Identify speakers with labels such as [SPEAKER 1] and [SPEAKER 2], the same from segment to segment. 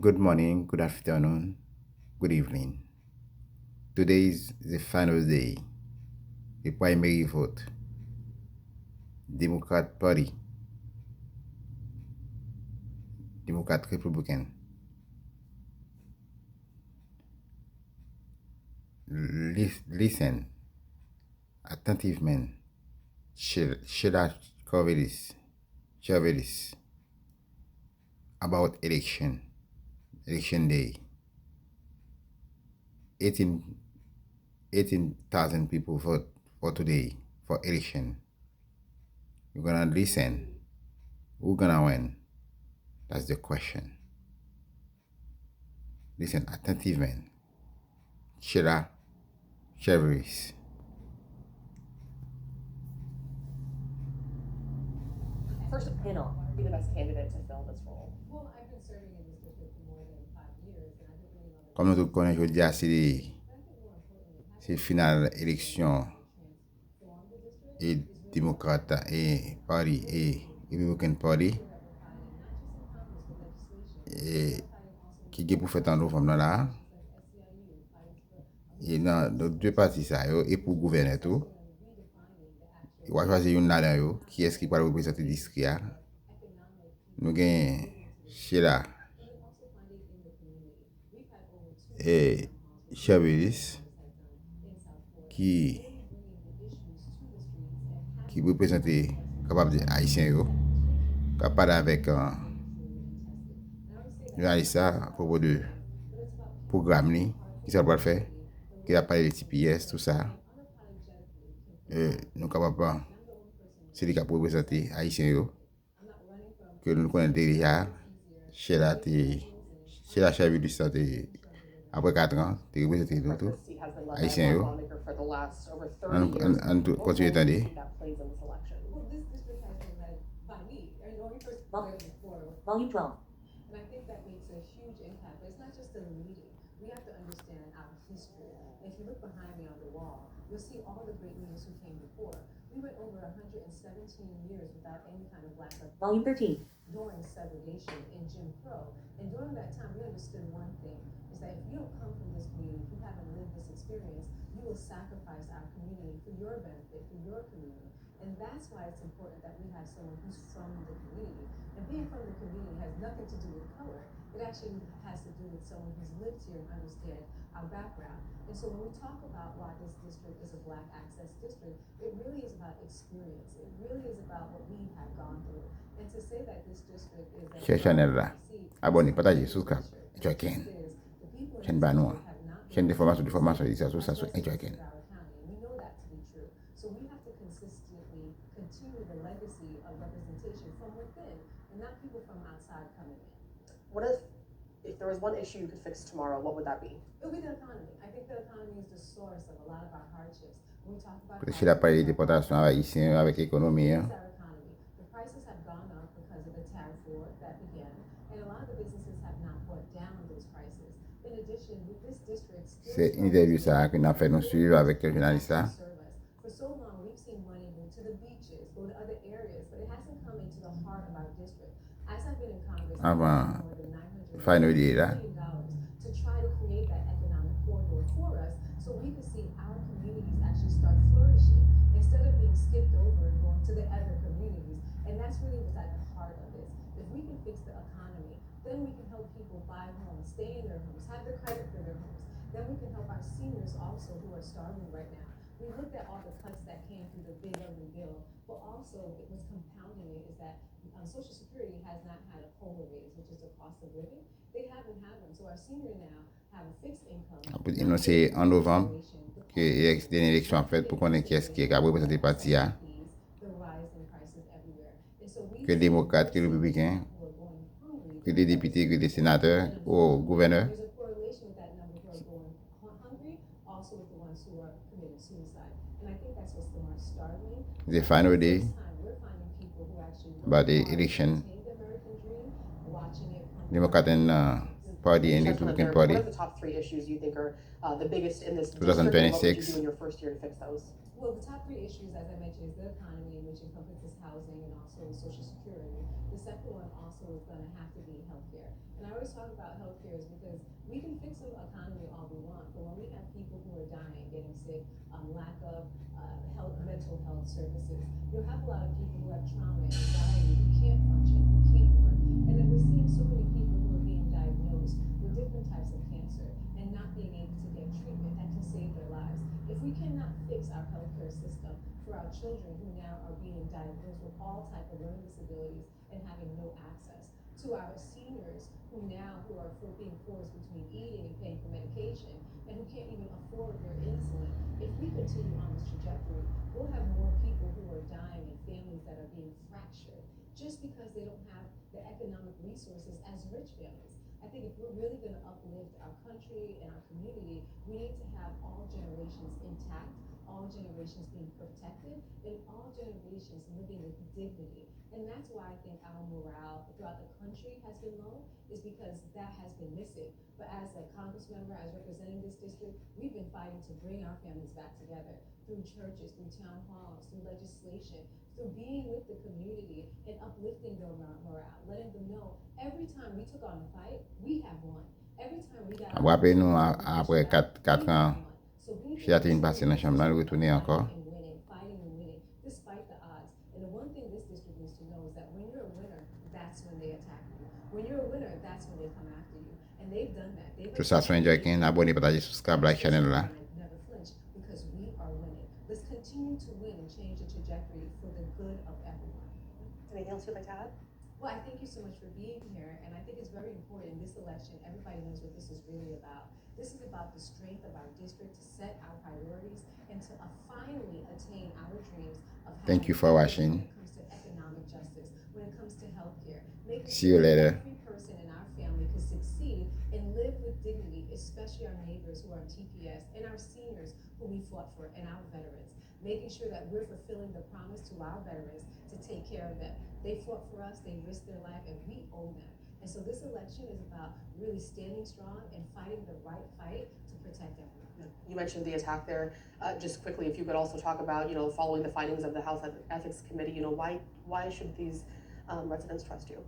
[SPEAKER 1] Good morning, good afternoon, good evening. Today is the final day, the primary vote. Democrat Party, Democrat Republican. Listen attentivement. Sheila Chavelis about election day. 18 18,000 people vote for today for election. You're gonna listen. Who's gonna win? That's the question. Listen attentivement. Sheila Chavelis.
[SPEAKER 2] First panel, be the best candidate to fill this role?
[SPEAKER 3] Well, I've been serving in this district for more than 5 years, and I've been bringing on the
[SPEAKER 1] Comme nous connaissons aujourd'hui,
[SPEAKER 3] but I think more importantly,
[SPEAKER 1] c'est
[SPEAKER 3] having
[SPEAKER 1] final élection
[SPEAKER 3] transform the district
[SPEAKER 1] et
[SPEAKER 3] is really
[SPEAKER 1] démocrate et parti et Republican Party
[SPEAKER 3] sure that we're fighting not just in Congress but legislation.
[SPEAKER 1] et
[SPEAKER 3] We're fighting also in
[SPEAKER 1] qui est pour faire en novembre là
[SPEAKER 3] organizations like SEIU, fighting for
[SPEAKER 1] et dans les deux partis ça yo, et pour gouverner tout
[SPEAKER 3] redefining the
[SPEAKER 1] on
[SPEAKER 3] actual
[SPEAKER 1] va choisir une là yo qui est-ce qui va représenter le district là.
[SPEAKER 3] economic
[SPEAKER 1] Nous gagnons Sheila
[SPEAKER 3] and then also finding in the community. We've had over two
[SPEAKER 1] et Chavelis
[SPEAKER 3] in South Florida,
[SPEAKER 1] qui
[SPEAKER 3] really bringing the issues to the streets and
[SPEAKER 1] qui représente capable de haïtien yo capable avec journaliste à propos de programme li, qui ça va faire qui a parlé de TPS tout ça nous capables c'est les qui représenter haïtien yo que nous connaissons déjà Sheila Chavelis après 4 ans tu représenté tout
[SPEAKER 2] This seat has been led by a
[SPEAKER 1] haïtien yo
[SPEAKER 2] lawmaker for the last over 30 years.
[SPEAKER 1] en continue
[SPEAKER 2] What role do you
[SPEAKER 1] attendre
[SPEAKER 2] think that plays in this election?
[SPEAKER 3] well, this district has been led by me. I mean, when we first
[SPEAKER 2] Well,
[SPEAKER 3] started before,
[SPEAKER 2] Volume 12.
[SPEAKER 3] and I think that makes a huge impact. But it's not just the leading. We have to understand our history. And if you look behind me on the wall, you'll see all the great leaders who came before. We went over 117 years without any kind of black
[SPEAKER 2] Volume 13.
[SPEAKER 3] during segregation and Jim Crow. And during that time, we understood one thing, is that if you don't come from this community, if you haven't lived this experience, you will sacrifice our community for your benefit, for your community. And that's why it's important that we have someone who's from the community. And being from the community has nothing to do with color. It actually has to do with someone who's lived here and understand our background. And so when we talk about why this district is a black access district, it really is about experience. It really is about what we have gone through. And to say that this district is a
[SPEAKER 1] Share channel là abonné partagez subscribe enjoy again chaîne banois chaîne d'information ici sur ça sur enjoy again.
[SPEAKER 3] We know that to be true. So we have to consistently continue the legacy of representation from within and not people from outside coming in.
[SPEAKER 2] What if there was one issue you could fix tomorrow, what would that be?
[SPEAKER 3] It would be the economy. I think the economy is the source of a lot of our hardships. When we talk about
[SPEAKER 1] Sheila parlé de déportation haïtien avec économie
[SPEAKER 3] it's our economy. The prices have gone up because of the tariff war that began, and a lot of the businesses have not brought down those prices. In addition, with this district still
[SPEAKER 1] c'est une interview ça qu'on a fait nous suivre avec le journaliste là.
[SPEAKER 3] serve us. For so long, we've seen money go to the beaches, go to other areas, but it hasn't come into the heart of our district. As I've been in Congress, I've
[SPEAKER 1] Avant
[SPEAKER 3] more than $900
[SPEAKER 1] final day là
[SPEAKER 3] million to try to create that economic corridor for us so we can see our communities actually start flourishing instead of being skipped over and going to the other communities. And that's really what's at the heart of this. If we can fix the economy, then we can help people buy homes, stay in their homes, have the credit for their homes. Then we can help our seniors also who are starving right now. We looked at all the cuts that came through the big ugly bill, but also it was compounding it is that Social Security has not had a COLA raise, which is the cost of living. They haven't had one. So our senior now have a fixed income.
[SPEAKER 1] c'est en novembre que une élection en fait pour connaître qui est-ce qui est représenté parti là
[SPEAKER 3] The rise in prices everywhere. And so we
[SPEAKER 1] que démocrate que républicain
[SPEAKER 3] who are going hungry.
[SPEAKER 1] que des députés que des sénateurs ou gouverneurs.
[SPEAKER 3] There's a correlation with that number who are going hungry, also with the ones who are committing suicide. And I think that's what's the most startling.
[SPEAKER 1] The final day
[SPEAKER 3] This time we're finding people who actually
[SPEAKER 1] about the
[SPEAKER 3] work hard to
[SPEAKER 1] election
[SPEAKER 3] maintain the American dream, watching it come
[SPEAKER 1] démocrate and Party and the
[SPEAKER 2] Touch on it
[SPEAKER 1] Republican
[SPEAKER 2] there, but what
[SPEAKER 1] Party.
[SPEAKER 2] are the top three issues you think are the biggest in this district, and what would you do
[SPEAKER 1] 2026.
[SPEAKER 2] in your first year to fix those?
[SPEAKER 3] Well, the top three issues, as I mentioned, is the economy, which encompasses housing and also social security. The second one also is going to have to be healthcare. And I always talk about healthcare is because we can fix the economy all we want, but when we have people who are dying, getting sick, lack of mental health services, you'll have a lot of people who have trauma and anxiety, who can't function, who can't work. And then we're seeing so many people who are being diagnosed with different types of cancer and not being able to get treatment that can save their lives. If we cannot fix our healthcare system for our children who now are being diagnosed with all type of learning disabilities and having no access, to our seniors who are being forced between eating and paying for medication and who can't even afford their insulin, if we continue on this trajectory, we'll have more people who are dying and families that are being fractured just because they don't have the economic resources as rich families. I think if we're really going to uplift our country and our community, we need to have all generations intact, all generations being protected, and all generations living with dignity. And that's why I think our morale throughout the country has been low, is because that has been missing. But as a Congress member, as representing this district, we've been fighting to bring our families back together through churches, through town halls, through legislation, through being with the community and uplifting their morale, letting them know every time we took on a fight, we have won. Every time we got
[SPEAKER 1] Après nous, après 4 ans,
[SPEAKER 3] so we
[SPEAKER 1] j'ai été passé dans la chambre, là, retourner encore.
[SPEAKER 3] fighting and winning, despite the odds. And the one thing this district needs to know is that when you're a winner, that's when they attack you. When you're a winner, that's when they come after you. And they've done that.
[SPEAKER 1] Tout ça, c'est un joke, abonnez, partagez, subscribe, like channel là.
[SPEAKER 3] Never flinch because we are winning. Let's continue to win and change the trajectory for the good of everyone.
[SPEAKER 2] Anything else you'd like to add?
[SPEAKER 3] Well, I thank you so much for being here, and I think it's very important in this election. Everybody knows what this is really about. This is about the strength of our district to set our priorities and to finally attain our dreams of
[SPEAKER 1] Thank you for watching.
[SPEAKER 3] when it comes to economic justice, when it comes to healthcare, making
[SPEAKER 1] See you
[SPEAKER 3] sure
[SPEAKER 1] later.
[SPEAKER 3] that every person in our family can succeed and live with dignity, especially our neighbors who are on TPS and our seniors who we fought for and our veterans. Making sure that we're fulfilling the promise to our veterans to take care of them. They fought for us, they risked their life, and we owe them. And so this election is about really standing strong and fighting the right fight to protect everyone.
[SPEAKER 2] You mentioned the attack there. Just quickly, if you could also talk about, following the findings of the House Ethics Committee, why should these residents trust you?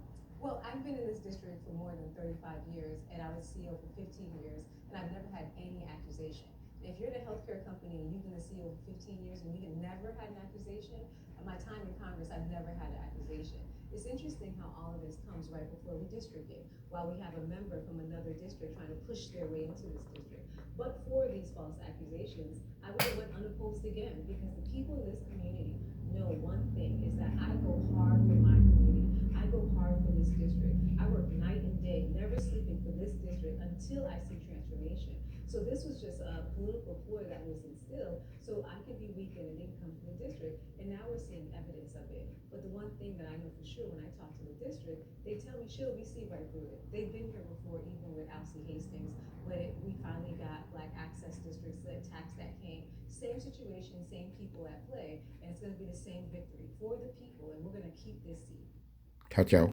[SPEAKER 3] Well, I've been in this district for more than 35 years, and I was CEO for 15 years, and I've never had any accusation. If you're in a healthcare company and you've been a CEO for 15 years and you've never had an accusation, in my time in Congress, I've never had an accusation. It's interesting how all of this comes right before we districted, while we have a member from another district trying to push their way into this district. But for these false accusations, I would have went unopposed again, because the people in this community know one thing, is that I go hard for my community. I go hard for this district. I work night and day, never sleeping for this district until I see transformation. So this was just a political ploy that was instilled so I could be weakened and they could come to the district. And now we're seeing evidence of it. But the one thing that I know for sure when I talk to the district, they tell me, "She'll we see right through it." They've been here before, even with Alcee Hastings, when we finally got Black access districts, the tax that came. Same situation, same people at play, and it's going to be the same victory for the people, and we're going to keep this seat.
[SPEAKER 1] Ciao, ciao.